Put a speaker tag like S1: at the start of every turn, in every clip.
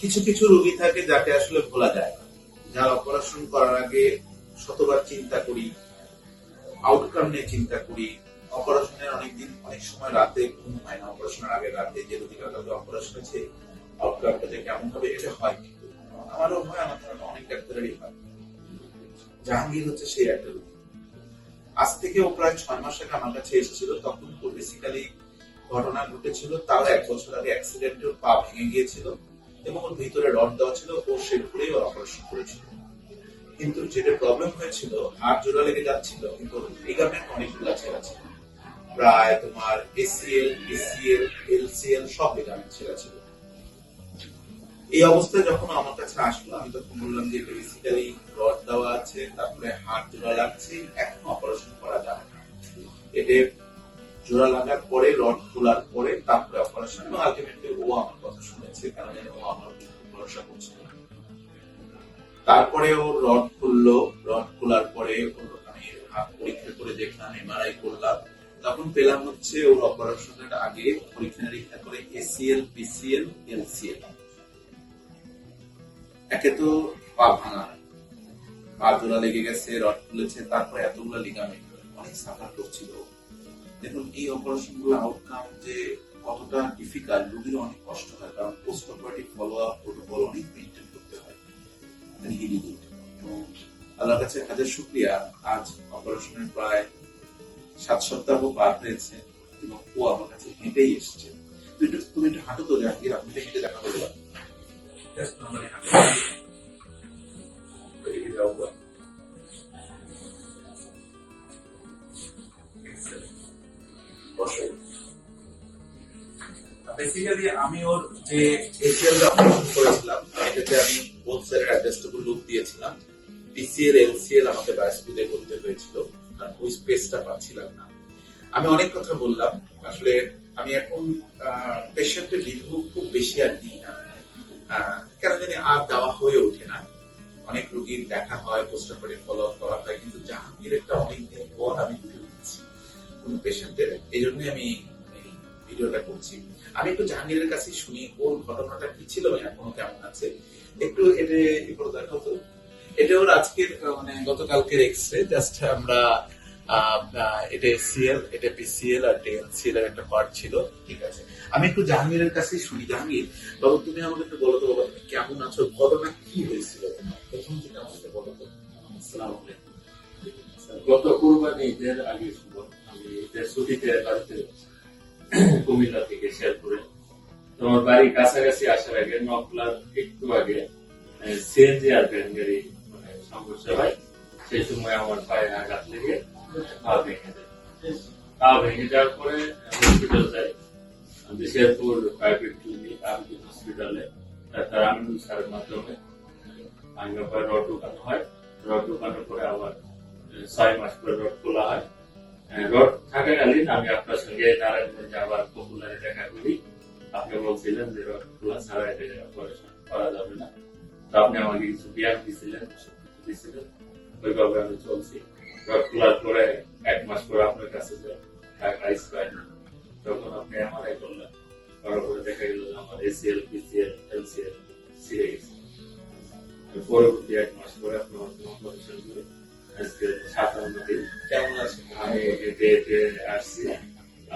S1: কিছু কিছু রোগী থাকে যাকে আসলে ভোলা যায় না, যার অপারেশন করার আগে শতবার চিন্তা করি, আউটকাম নিয়ে চিন্তা করি। অপারেশনের অনেক সময় রাতে ঘুম হয় না, অপারেশনের আগে রাতে যে রোগীটা তাদের অপারেশন হয়েছে আউটকামটা যে কেমন হবে এটা হয়। কিন্তু আমারও হয়, আমার ধারণা অনেক ডাক্তারেরই হয়। জাহাঙ্গীর হচ্ছে সেই একটা রোগী। আজ থেকে ও প্রায় 6 মাস আগে আমার কাছে এসেছিল। তখন তো বেসিক্যালি ঘটনা ঘটেছিল, তাও 1 বছর আগে অ্যাক্সিডেন্টে ওর পা ভেঙে গিয়েছিল এবং ওর ভিতরে রড দেওয়া ছিল, ও সেগুলোই ওর অপারেশন করেছিল। কিন্তু যেটা প্রবলেম হয়েছিল, হাড় জোড়া লেগে যাচ্ছিল, কিন্তু লিগামেন্ট অনেকগুলো ছেঁড়া ছিল, প্রায় তোমার এসিএল, বিসিএল, এলসিএল সব লিগামেন্ট ছেঁড়া ছিল। এই অবস্থায় যখন আমার কাছে আসলো, আমি তখন বললাম যে বেসিক্যালি রড দেওয়া আছে, তারপরে হাড় জোড়া লাগছে, এখন অপারেশন করা যাবে না। এতে জোড়া লাগার পরে, রড খোলার পরে তারপরে অপারেশন। এবং আলটিমেটলি ও আমার কথা শুনেছে, কারণ ও আমার ভরসা করছিল। তারপরে ও রড খুললো, রড খোলার পরে আমি হাত পরীক্ষা করে দেখলাম, এমআরআই করলাম, তখন পেলাম হচ্ছে ওর অপারেশনের আগে পরীক্ষা নিরীক্ষা করে এসিএল, বিসিএল, এলসিএল। একে তো পা ভাঙা, পা জোড়া লেগে গেছে, রড খুলেছে, তারপরে এতগুলো লিগামেন্ট, অনেক সাফার করছিল। দেখুন এই অপারেশন গুলো আউটকাম যে কতটা ডিফিকাল্ট, রোগীর অনেক কষ্ট হয়, কারণ post operative follow up protocol অনেক মেনটেন করতে হয়। আল্লাহর কাছে হাজার শুকরিয়া, আজ অপারেশনের প্রায় 7 সপ্তাহ পার হয়েছে এবং ও আমার কাছে হেঁটেই এসছে। তুমি একটু হাঁটো তো, জাহাঙ্গীর, আপনি হেঁটে দেখা করতে পারেন। বেসিক্যালি আমি ওর যে এসিএল অপারেশন করেছিলাম, এটাতে আমি বোথ সাইডের অ্যাডজাস্টেবল লুক দিয়েছিলাম। পিসিএল, এলসিএল আমাকে বায়োস্পিডে করতে হয়েছিল, কারণ ওই স্পেসটা পাচ্ছিলাম না। আমি অনেক কথা বললাম, আসলে আমি এখন পেশেন্টের রিভিউ খুব বেশি আর দিই না, কেন জানি আর দেওয়া হয়ে ওঠে না। অনেক রোগীর দেখা হয়, পোস্ট অপারেটিভ ফলো আপ করা হয়, কিন্তু জাহাঙ্গীরেরটা অনেকদিন পর আমি রিভিউ দিচ্ছি কোন পেশেন্টের, এই জন্যই আমি ভিডিওটা করছি। আমি একটু জাহাঙ্গীরের কাছে শুনি ওর ঘটনাটা কি ছিল, এখনো কেমন আছে। একটু এটা দেখো তো, এটা ওর আজকের মানে গতকালকের এক্সরে, জাস্ট আমরা এটা এসিএল, এটা পিসিএল আর এলসিএল এর একটা পার্ট ছিল। ঠিক আছে, আমি একটু জাহাঙ্গীরের কাছে শুনি। জাহাঙ্গীর বাবু, তুমি আমাকে একটু বলো তো বাবা, তুমি কেমন আছো, ঘটনা কি হয়েছিল প্রথম থেকে আমাকে বলো তো। আসসালামু আলাইকুম।
S2: গত কুরবানি ঈদের আগে আমি ঈদের ছুটিতে বাড়িতে কুমিল্লা থেকে শেরপুরে, তোমার বাড়ি কাছাকাছি আসার আগে নকলার একটু আগে সিএনজি আর ভ্যান গাড়ি মানে সমস্যা হয়। সেই সময় আমার পায়ে আঘাত লেগে পা ভেঙে যায়। পা ভেঙে যাওয়ার পরে হসপিটাল যাই, শেরপুর প্রাইভেট ক্লিনিক আরবিন হসপিটালে ডাক্তার আমিনুল স্যারের মাধ্যমে ভাঙা পায়ে রড ঢোকানো হয়। রড ঢোকানোর পরে আবার 6 মাস পরে রড খোলা হয়। রড থাকাকালীন আমি আপনার সঙ্গে নারায়ণগঞ্জে আবার পপুলারে দেখা করি। আপনি বলছিলেন যে রড খোলা ছাড়া এটা অপারেশন করা যাবে না, তো আপনি আমাকে কিছু ব্যায়াম দিয়েছিলেন, ওইভাবে আমি চলছি। রড খোলার পরে 1 মাস পরে আপনার কাছে আইস পাই না, তখন আপনি এমআরআই করলেন, করার পরে দেখা গেল আমার এসিএল, পিসিএল, এলসিএল ছিঁড়ে গেছে। পরবর্তী 1 মাস পরে আপনার অপারেশন করে আজকে 57 দিন
S1: কেমন আছে?
S2: আমি হেঁটে আসছি,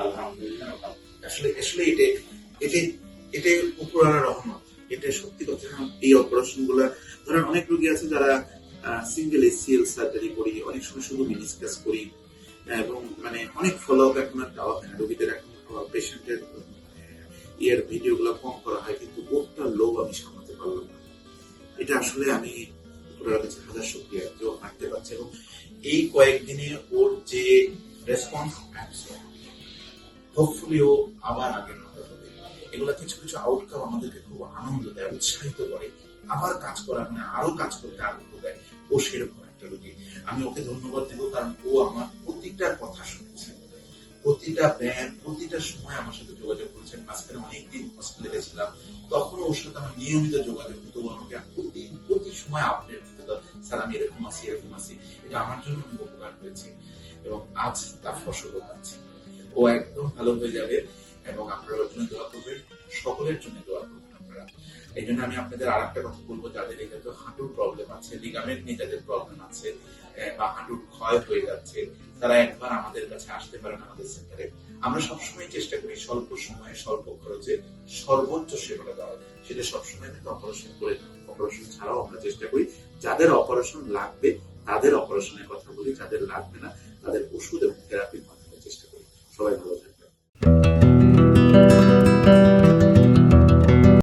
S2: আলহামদুলিল্লাহ।
S1: আসলে আসলে এটা উপরওয়ালার রহমত, এটা সত্যি কথা। এই অপারেশন গুলা ধরেন অনেক রোগী আছে যারা সিঙ্গেল এসিএল সার্জারি করি, অনেক সময় শুধু মিনিসকাস করি, এবং মানে অনেক ফলো আপ এখন রোগীদের এখন পেশেন্টের ইয়ের ভিডিও গুলো কম করা হয়, কিন্তু ওটা লোভ আমি সামলাতে পারলাম না। এটা আসলে আমি উপরওয়ালার কাছে হাজার শুকরিয়া যে ও হাঁটতে পারছে, এবং এই কয়েকদিনে ওর যে রেসপন্স, হোপফুলি ও আবার আগের মতো হবে। এগুলা কিছু কিছু আউটকাম আমাদেরকে খুব আনন্দ দেয়, উৎসাহিত করে, আবার কাজ করার মানে আরো কাজ করতে আগ্রহ দেয়। ও সেরকম একটা রোগী, আমি ওকে ধন্যবাদ দেবো, কারণ ও আমার প্রতিটা কথা শুনেছে, প্রতিটা ব্যায়াম, প্রতিটা সময় আমার সাথে যোগাযোগ করেছেন। মাঝখানে অনেকদিন হসপিটালে ছিলাম, তখন ওর সাথে আমার নিয়মিত যোগাযোগ হতো, আমাকে প্রতি সময় আপডেট দিত, স্যার আমি এরকম আছি, এরকম আছি। এটা আমার জন্য খুব উপকার হয়েছে এবং আজ তার ফসল পাচ্ছি। ও একদম ভালো হয়ে যাবে এবং আপনারা ওর জন্য দোয়া করবেন, সকলের জন্য দোয়া করবেন। আপনারা। এই জন্য আমি আপনাদের আর একটা কথা বলবো, যাদের এই জাতীয় হাঁটুর প্রবলেম আছে, লিগামেন্ট নিয়ে যাদের প্রবলেম আছে, বা হাঁটুর ক্ষয় হয়ে যাচ্ছে, তারা একবার আমাদের কাছে আসতে পারেন আমাদের সেন্টারে। আমরা সবসময় চেষ্টা করি স্বল্প সময়ে স্বল্প খরচে সর্বোচ্চ সেবাটা দেওয়ার। সেটা সবসময় কিন্তু অপারেশন করে না, অপারেশন ছাড়াও আমরা চেষ্টা করি। যাদের অপারেশন লাগবে তাদের অপারেশনের কথা বলি, যাদের লাগবে না তাদের ওষুধ এবং থেরাপির মাধ্যমে চেষ্টা করি। সবাই ভালো থাকবেন।